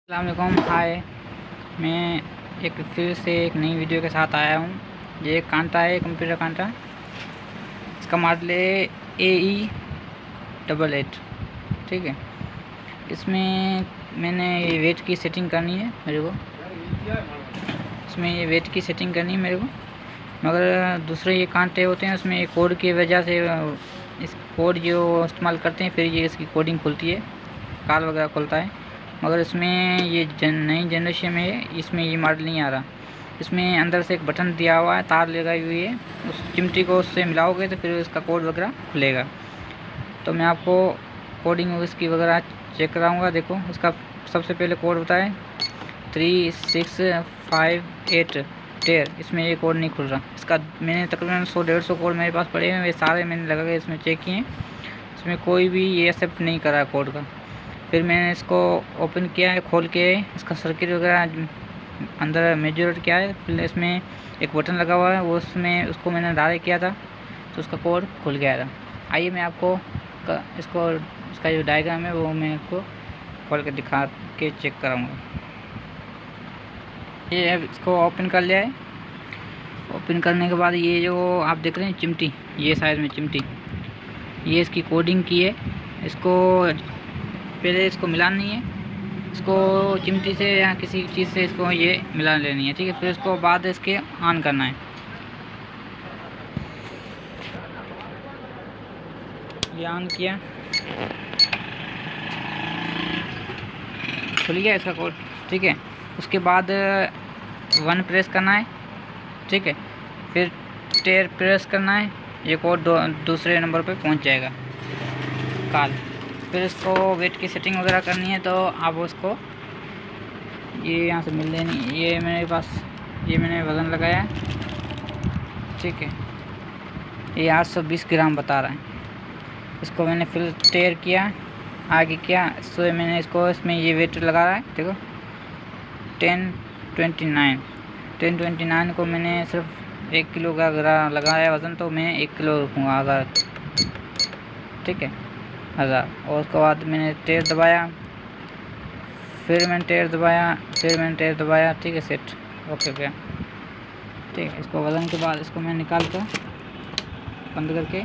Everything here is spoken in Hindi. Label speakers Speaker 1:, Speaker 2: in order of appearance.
Speaker 1: अस्सलाम वालेकुम। हाय, मैं फिर से एक नई वीडियो के साथ आया हूँ। ये एक कांटा है, कंप्यूटर कांटा। इसका मॉडल है AE88। ठीक है, इसमें मैंने ये वेट की सेटिंग करनी है मेरे को। इसमें ये वेट की सेटिंग करनी है मेरे को, मगर दूसरे ये कांटे होते हैं उसमें कोड की वजह से इस कोड जो इस्तेमाल करते हैं फिर ये इसकी कोडिंग खुलती है, कार वगैरह खुलता है। मगर इसमें ये नई जनरेशन में है, इसमें ये मॉडल नहीं आ रहा। इसमें अंदर से एक बटन दिया हुआ है, तार लगाई हुई है, उस चिमटी को उससे मिलाओगे तो फिर इसका कोड वगैरह खुलेगा। तो मैं आपको कोडिंग इसकी वगैरह चेक कराऊंगा। देखो, इसका सबसे पहले कोड होता है 3658 टेर। इसमें ये कोड नहीं खुल रहा। इसका मैंने तकरीबन 100-150 कोड मेरे पास पड़े हैं, वे सारे मैंने लगा के इसमें चेक किए। इसमें कोई भी ये एक्सेप्ट नहीं करा कोड का। फिर मैंने इसको ओपन किया है, खोल के इसका सर्किट वगैरह अंदर मेजर किया है। फिर इसमें एक बटन लगा हुआ है, वो उसमें उसको मैंने डायरेक्ट किया था तो उसका कोड खुल गया था। आइए मैं आपको इसका जो डायग्राम है वो मैं आपको खोल के दिखा के चेक कराऊंगा। ये इसको ओपन कर लिया है। ओपन करने के बाद ये जो आप देख रहे हैं चिमटी, ये साइड में चिमटी, ये इसकी कोडिंग की है। इसको पहले इसको मिलानी है, इसको चिमटी से या किसी चीज़ से इसको ये मिला लेनी है। ठीक है, फिर इसको बाद इसके ऑन करना है। ये ऑन किया, खुल गया इसका कोड। ठीक है, उसके बाद 1 प्रेस करना है। ठीक है, फिर टेर प्रेस करना है, ये कोड दूसरे नंबर पे पहुंच जाएगा कॉल। फिर इसको वेट की सेटिंग वगैरह करनी है तो आप उसको ये यहाँ से मिल लेनी। ये मेरे पास ये मैंने वज़न लगाया। ठीक है, ये 820 ग्राम बता रहा है। इसको मैंने फिर टेर किया, आगे किया, इसको मैंने इसमें ये वेट लगा रहा है। देखो 1029 को मैंने सिर्फ 1 किलो का लगाया वज़न, तो मैं 1 किलो रखूँगा 1000। ठीक है, 1000। और उसके बाद मैंने टेर दबाया, फिर मैंने टेर दबाया। ठीक है, सेट ओके गया। ठीक है, इसको वज़न के बाद इसको मैं निकाल कर बंद करके